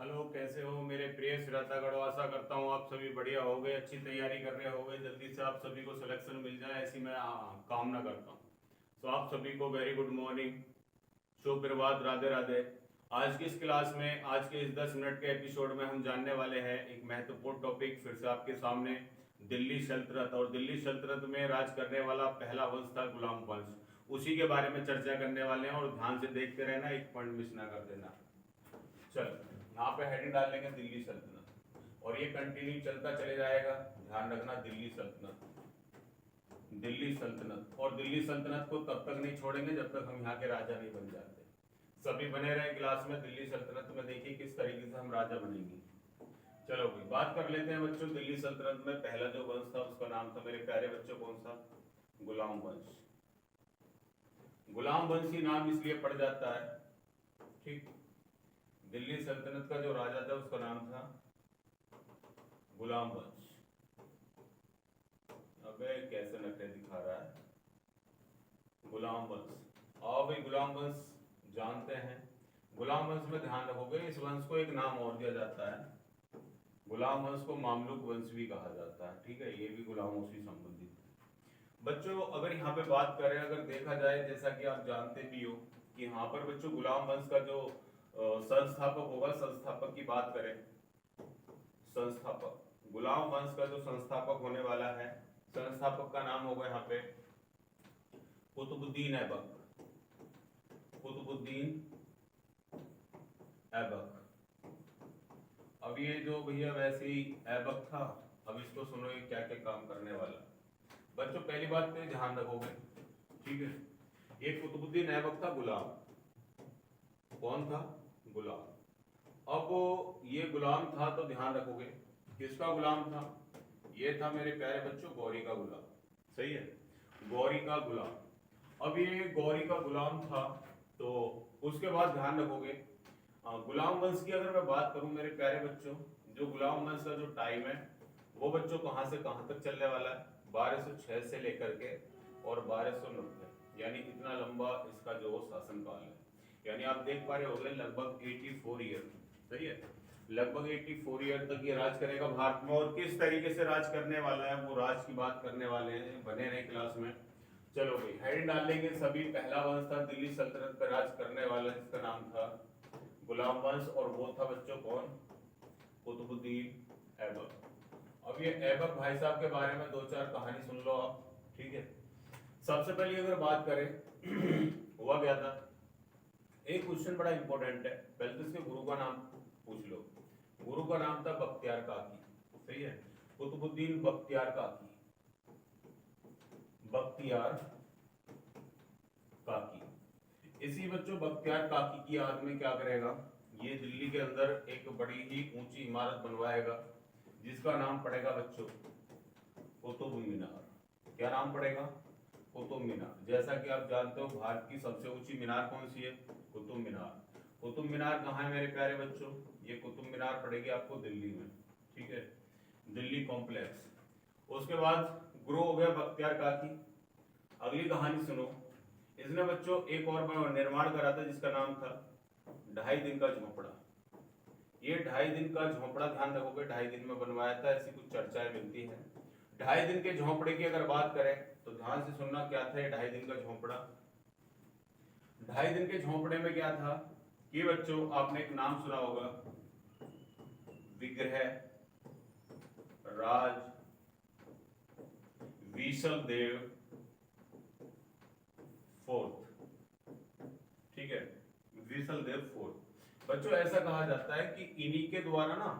Hello, कैसे हो मेरे प्रिय श्रोतागण। आशा करता हूँ आप सभी बढ़िया होंगे, अच्छी तैयारी कर रहे होंगे, जल्दी से आप सभी को सिलेक्शन मिल जाए ऐसी मैं कामना करता हूँ। तो आप सभी को वेरी गुड मॉर्निंग, सुप्रभात, राधे राधे। आज की इस क्लास में, आज के इस 10 मिनट के एपिसोड में हम जानने वाले हैं एक महत्वपूर्ण टॉपिक फिर से आपके सामने, दिल्ली सल्तनत। और दिल्ली सल्तनत में राज करने वाला पहला वंश था गुलाम वंश, उसी के बारे में चर्चा करने वाले हैं। और ध्यान से देखते रहना, एक पॉइंट मिस ना कर देना। चल, यहाँ पे हेडिंग डाल लेंगे दिल्ली सल्तनत और ये कंटिन्यू चलता चले जाएगा। ध्यान रखना, दिल्ली सल्तनत, दिल्ली सल्तनत। और दिल्ली सल्तनत को तब तक नहीं छोड़ेंगे जब तक हम यहाँ के राजा नहीं बन जाते। सभी बने रहे क्लास में। दिल्ली सल्तनत में देखिए किस तरीके से हम राजा बनेंगे। चलो भाई, बात कर लेते हैं बच्चों। दिल्ली सल्तनत में पहला जो वंश था उसका नाम था मेरे प्यारे बच्चों कौन सा? गुलाम वंश। गुलाम वंश ही नाम इसलिए पड़ जाता है, ठीक। दिल्ली सल्तनत का जो राजा था उसका नाम था गुलाम वंश। अबे कैसे नखरे दिखा रहा है, गुलाम वंश। आओ भाई, गुलाम वंश जानते हैं। गुलाम वंश में ध्यान रखोगे, इस वंश को एक नाम और दिया जाता है। गुलाम वंश को मामलुक वंश भी कहा जाता है, ठीक है। ये भी गुलामों से संबंधित है बच्चों। अगर यहाँ पे बात करें, अगर देखा जाए, जैसा कि आप जानते भी हो कि यहाँ पर बच्चों गुलाम वंश का जो संस्थापक होगा, संस्थापक की बात करें, संस्थापक गुलाम वंश का जो संस्थापक होने वाला है, संस्थापक का नाम होगा यहाँ पे कुतुबुद्दीन ऐबक। कुतुबुद्दीन ऐबक। अब ये जो भैया वैसे ही ऐबक था, अब इसको सुनो ये क्या क्या काम करने वाला। बच्चों पहली बात पे ध्यान रखोगे, ठीक है। ये कुतुबुद्दीन ऐबक था गुलाम। कौन था? गुलाम। अब ये गुलाम था तो ध्यान रखोगे किसका गुलाम था? ये था मेरे प्यारे बच्चों गौरी का गुलाम। सही है, गौरी का गुलाम। अब ये गौरी का गुलाम था तो उसके बाद ध्यान रखोगे गुलाम वंश की अगर मैं बात करूं मेरे प्यारे बच्चों, जो गुलाम वंश का जो टाइम है वो बच्चों कहां से कहां तक चलने वाला है? 1206 से लेकर के और 1290, यानी इतना लंबा इसका जो शासनकाल है। यानी आप देख पा रहे होंगे लगभग 84 ईयर। सही है, लगभग 84 ईयर तक ये राज करेगा भारत में। और किस तरीके से राज करने वाला है वो राज की बात करने वाले हैं, बने रहे क्लास में। चलो भाई, हेडिंग डाल लेंगे सभी। पहला वंश था दिल्ली सल्तनत पर राज करने वाला जिसका नाम था गुलाम वंश, और वो था बच्चों कौन? कुतुबुद्दीन ऐबक। अब ये ऐबक भाई साहब के बारे में दो चार कहानी सुन लो आप, ठीक है। सबसे पहले अगर बात करें हुआ क्या था, एक क्वेश्चन बड़ा इंपॉर्टेंट है, पहले तो इसके गुरु का नाम पूछ लो। गुरु का नाम था बख्तियार काकी। सही है, कुतुबुद्दीन बख्तियार काकी। बख्तियार काकी। इसी बच्चों बख्तियार काकी की याद में क्या करेगा, ये दिल्ली के अंदर एक बड़ी ही ऊंची इमारत बनवाएगा जिसका नाम पड़ेगा बच्चों कुतुब मीनार। क्या नाम पड़ेगा? कुतुब मीनार। जैसा कि आप जानते हो भारत की सबसे ऊंची मीनार कौन सी है? कुतुब मीनार। कुतुब मीनार कहाँ है मेरे प्यारे बच्चों? ये कुतुब मीनार पड़ेगी आपको दिल्ली में, ठीक है, दिल्ली कॉम्प्लेक्स। उसके बाद ग्रो हो गया बख्तियार काकी। अगली कहानी सुनो, इसने बच्चों एक और निर्माण करा था जिसका नाम था 2.5 दिन का झोपड़ा। ये 2.5 दिन का झोपड़ा ध्यान रखोगे 2.5 दिन में बनवाया था, ऐसी कुछ चर्चाएं मिलती हैं। 2.5 दिन के झोपड़े की अगर बात करें तो ध्यान से सुनना, क्या था ये 2.5 दिन का झोपड़ा? 2.5 दिन के झोपड़े में क्या था कि बच्चों आपने एक नाम सुना होगा, विग्रह राज विशलदेव फोर्थ, ठीक है, विशलदेव फोर्थ। बच्चों ऐसा कहा जाता है कि इन्हीं के द्वारा ना,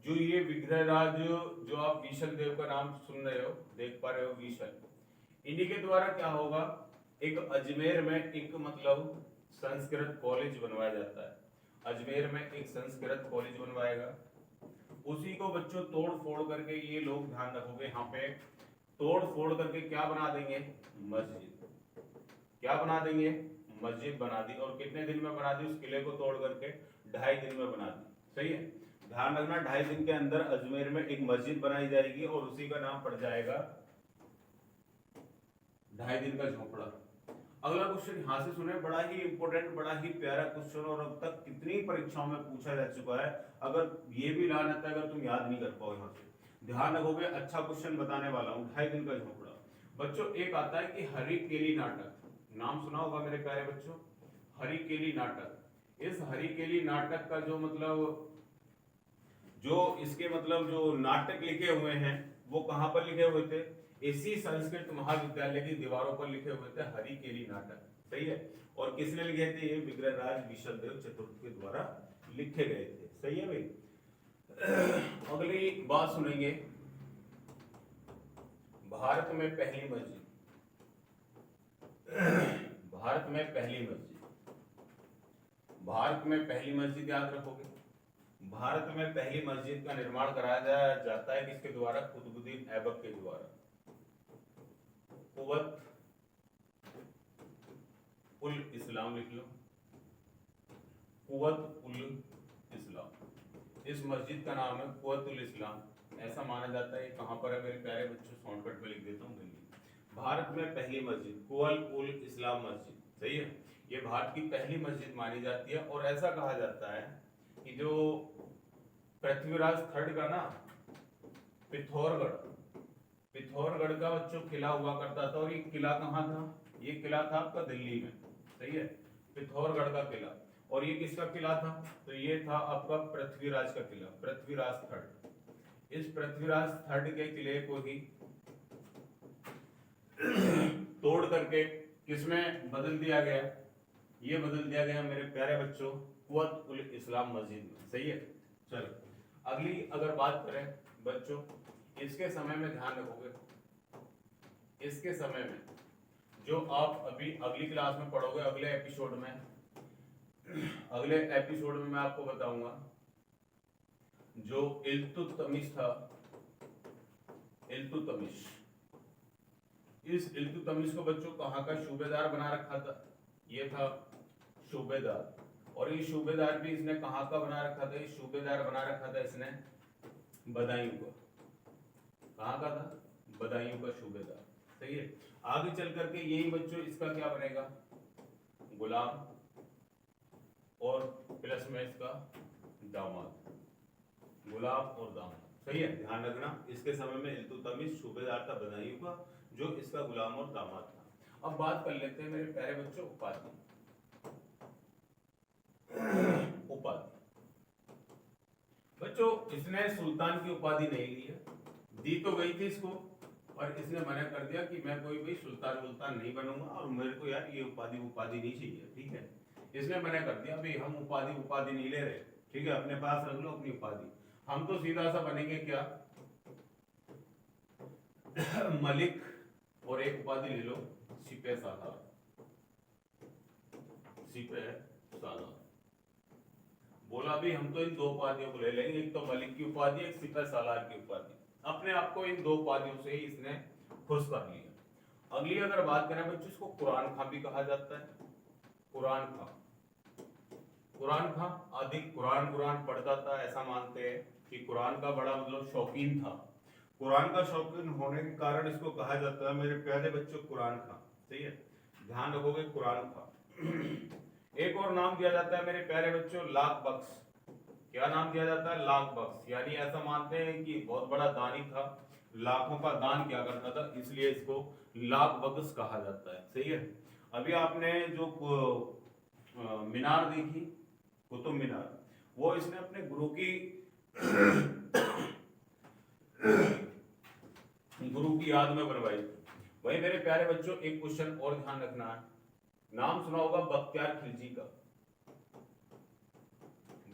जो ये विग्रहराज, जो आप विशलदेव का नाम सुन रहे हो, देख पा रहे हो विशल, इन्हीं के द्वारा क्या होगा, एक अजमेर में एक मतलब संस्कृत कॉलेज बनवाया जाता है। अजमेर में एक संस्कृत कॉलेज बनवाएगा, उसी को बच्चों तोड़ फोड़ करके ये लोग, ध्यान रखोगे यहाँ पे, तोड़ फोड़ करके क्या बना देंगे? मस्जिद। क्या बना देंगे? मस्जिद बना दी। और कितने दिन में बना दी? उस किले को तोड़ करके 2.5 दिन में बना दी। सही है, ध्यान रखना 2.5 दिन के अंदर अजमेर में एक मस्जिद बनाई जाएगी और उसी का नाम पड़ जाएगा 2.5 दिन का झोपड़ा। अगला क्वेश्चन यहाँ से सुने, बड़ा ही इंपॉर्टेंट, बड़ा ही प्यारा क्वेश्चन, और अब तक कितनी परीक्षाओं में पूछा जा चुका है। अगर ये भी लानत है अगर तुम याद नहीं कर पाओ, यहाँ से ध्यान रखोगे। अच्छा क्वेश्चन बताने वाला हूँ, 2.5 दिन का झोपड़ा। बच्चों एक आता है कि हरिकेली नाटक, नाम सुना होगा मेरे प्यारे बच्चों, हरिकेली नाटक। इस हरिकेली नाटक का जो मतलब, जो इसके मतलब जो नाटक लिखे हुए हैं वो कहाँ पर लिखे हुए थे, इसी संस्कृत महाविद्यालय की दीवारों पर लिखे हुए थे, हरिकेली नाटक। सही है। और किसने लिखे थे, ये विग्रहराज विशलदेव चतुर्थ के द्वारा लिखे गए थे। सही है भाई। अगली बात सुनेंगे, भारत में पहली मस्जिद, भारत में पहली मस्जिद, भारत में पहली मस्जिद याद रखोगे। भारत में पहली मस्जिद का निर्माण कराया जाता है किसके द्वारा, कुतुबुद्दीन ऐबक के द्वारा। कुवत उल इस्लाम लिख लो, कुवत उल इस्लाम। इस मस्जिद का नाम है कुवत उल इस्लाम। ऐसा माना जाता है, कहां पर है मेरे प्यारे बच्चों, शॉर्टकट में लिख देता हूँ, दिल्ली। भारत में पहली मस्जिद कुवत उल इस्लाम मस्जिद। सही है, ये भारत की पहली मस्जिद मानी जाती है। और ऐसा कहा जाता है कि जो पृथ्वीराज थर्ड का ना पिथौरगढ़ का बच्चों किला हुआ करता था, और ये किला कहाँ था, ये किला था आपका दिल्ली में। सही है, पिथौरगढ़ का किला। और ये किसका किला था, तो ये था आपका पृथ्वीराज का किला, पृथ्वीराज थर्ड। इस पृथ्वीराज थर्ड के किले को ही तोड़ करके किसमें बदल दिया गया, ये बदल दिया गया मेरे प्यारे बच्चों कुवत उल इस्लाम मस्जिद में। सही है। चलो अगली अगर बात करें बच्चों, इसके समय में ध्यान रखोगे, इसके समय में जो आप अभी अगली क्लास में पढ़ोगे, अगले एपिसोड में, अगले एपिसोड में मैं आपको बताऊंगा जो इल्तुतमिश था, इल्तुतमिश, इस इल्तुतमिश को बच्चों कहाँ का सूबेदार बना रखा था, ये था सूबेदार। और ये सूबेदार भी इसने कहाँ का बना रखा था, ये सूबेदार बना रखा था इसने बदायूं का। कहाँ का था, बदायूं का सूबेदार। सही है। आगे चल करके यही बच्चों इसका क्या बनेगा, गुलाम, और प्लस में इसका दामाद, गुलाम और दामाद। सही है, ध्यान रखना। इसके समय में इल्तुतमिश सूबेदार था बदायूं का, जो इसका गुलाम और दामाद था। अब बात कर लेते हैं मेरे प्यारे बच्चों उपाधि, उपाधि। बच्चों इसने सुल्तान की उपाधि नहीं ली है, दी तो गई थी इसको, और इसने मना कर दिया कि मैं कोई भी सुल्तान वुल्तान नहीं बनूंगा, और मेरे को यार ये उपाधि नहीं चाहिए। ठीक है, इसने मना कर दिया, भाई हम उपाधि नहीं ले रहे। ठीक है, अपने पास रख लो अपनी उपाधि, हम तो सीधा सा बनेंगे क्या, मलिक, और एक उपाधि ले लो सिपह सालार, सिपह सालार। बोला भी हम तो इन दो उपाधियों को ले लेंगे, एक तो मलिक की उपाधि, एक सिपह सालार की उपाधि। अपने आप को इन दो उपाधियों से ही इसने खुश कर लिया। अगली अगर बात करें बच्चों, इसको कुरान खां भी कहा जाता है, कुरान खां। कुरान खां अधिक कुरान पढ़ता था, ऐसा मानते हैं कि कुरान का बड़ा मतलब शौकीन था। कुरान का शौकीन होने के कारण इसको कहा जाता है मेरे प्यारे बच्चों कुरान खां। सही है, ध्यान रखोगे कुरान खां। एक और नाम दिया जाता है मेरे प्यारे बच्चों लाख बख्श। क्या नाम दिया जाता है, लाख बख्श। यानी ऐसा मानते हैं कि बहुत बड़ा दानी था, लाखों का दान किया करता था, इसलिए इसको लाख बख्श कहा जाता है। सही है। अभी आपने जो मीनार देखी, कुतुब मीनार, वो इसने अपने गुरु की याद में बनवाई। वही मेरे प्यारे बच्चों एक क्वेश्चन और ध्यान रखना है, नाम सुना होगा बख्तियार खिलजी का,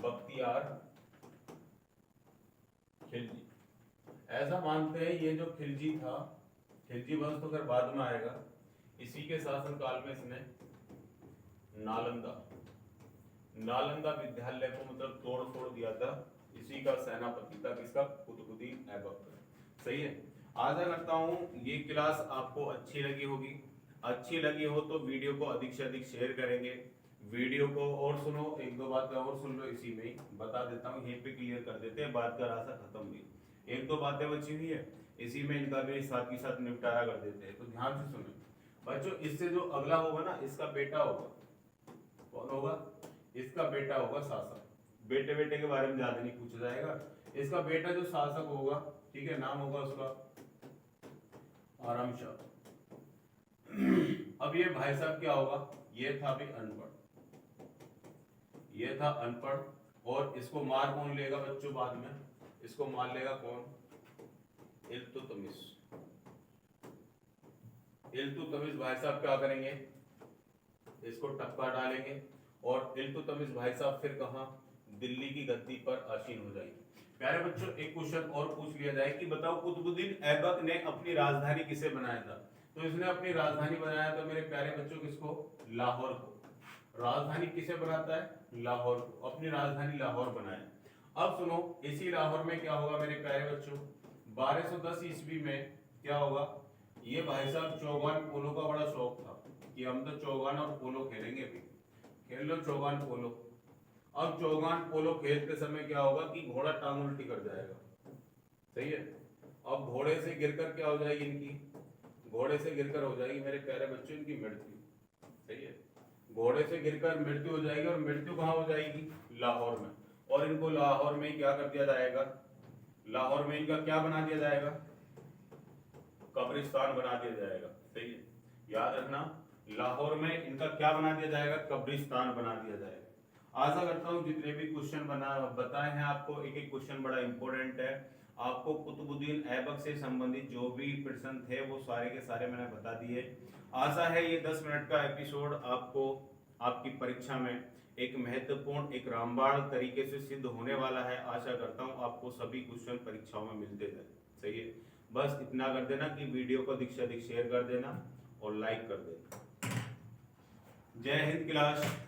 बख्तियार खिलजी। ऐसा मानते हैं ये जो खिलजी था, खिलजी वंश तो फिर बाद में आएगा, इसी के शासन काल में इसने नालंदा विद्यालय को मतलब तोड़ फोड़ दिया था। इसी का सेनापति था किसका, कुतुबुद्दीन ऐबक का। सही है। आशा करता हूँ ये क्लास आपको अच्छी लगी होगी। अच्छी लगी हो तो वीडियो को अधिक से अधिक शेयर करेंगे। वीडियो को और सुनो, एक दो बातें और सुन लो, इसी में ही बता देता हूँ, यहीं पे क्लियर कर देते हैं, बात का रास्ता खत्म भी। एक दो बातें बची हुई है, इसी में इनका भी साथ ही साथ निपटारा कर देते हैं, तो ध्यान से सुनो। बच्चों इससे जो अगला होगा ना, इसका बेटा होगा। कौन होगा? इसका बेटा होगा शासक। बेटे बेटे के बारे में ज्यादा नहीं पूछा जाएगा। इसका बेटा जो शासक होगा, ठीक है, नाम होगा उसका आराम शाह। अब ये भाई साहब क्या होगा? ये था भी अनपढ़, ये था अनपढ़, और इसको मार कौन लेगा बच्चों बाद में? इसको मार लेगा कौन? इल्तुतमिश। इल्तुतमिश भाई साहब क्या करेंगे? इसको टप्पा डालेंगे, और इल्तुतमिश भाई साहब फिर कहां? दिल्ली की गद्दी पर आसीन हो जाएंगे। प्यारे बच्चों, एक क्वेश्चन और पूछ लिया जाए कि बताओ कुतुबुद्दीन ऐबक ने अपनी राजधानी किसे बनाया था? तो इसने अपनी राजधानी बनाया था मेरे प्यारे बच्चों किसको? लाहौर को। राजधानी किसे बनाता है? लाहौर को। अपनी राजधानी लाहौर बनाया। अब सुनो, इसी लाहौर में क्या होगा मेरे प्यारे बच्चों? 1210 ईस्वी में क्या होगा? ये भाई साहब चौगान पोलो का बड़ा शौक था कि हम तो चौगान और पोलो खेलेंगे भी। खेल लो चौगान पोलो। अब चौगान पोलो खेलते समय क्या होगा कि घोड़ा टांग उल्टी कर जाएगा। सही है। अब घोड़े से गिरकर क्या हो जाएगी इनकी? घोड़े से गिरकर हो जाएगी मेरे प्यारे बच्चों इनकी मृत्यु। सही है। घोड़े से गिरकर मृत्यु हो जाएगी, और मृत्यु कहाँ हो जाएगी? लाहौर में। और इनको लाहौर में ही क्या कर दिया जाएगा? लाहौर में इनका क्या बना दिया जाएगा? कब्रिस्तान बना दिया जाएगा। सही है, याद रखना, लाहौर में इनका क्या बना दिया जाएगा? कब्रिस्तान बना दिया जाएगा। आशा करता हूँ जितने भी क्वेश्चन बताए हैं आपको, एक एक क्वेश्चन बड़ा इंपॉर्टेंट है। आपको कुतुबुद्दीन ऐबक से संबंधित जो भी प्रश्न थे वो सारे के सारे मैंने बता दिए। आशा है ये 10 मिनट का एपिसोड आपको आपकी परीक्षा में एक महत्वपूर्ण, एक रामबाण तरीके से सिद्ध होने वाला है। आशा करता हूँ आपको सभी क्वेश्चन परीक्षाओं में मिलते जाए। सही है, बस इतना कर देना कि वीडियो को अधिक से अधिक शेयर कर देना और लाइक कर देना। जय हिंद क्लास।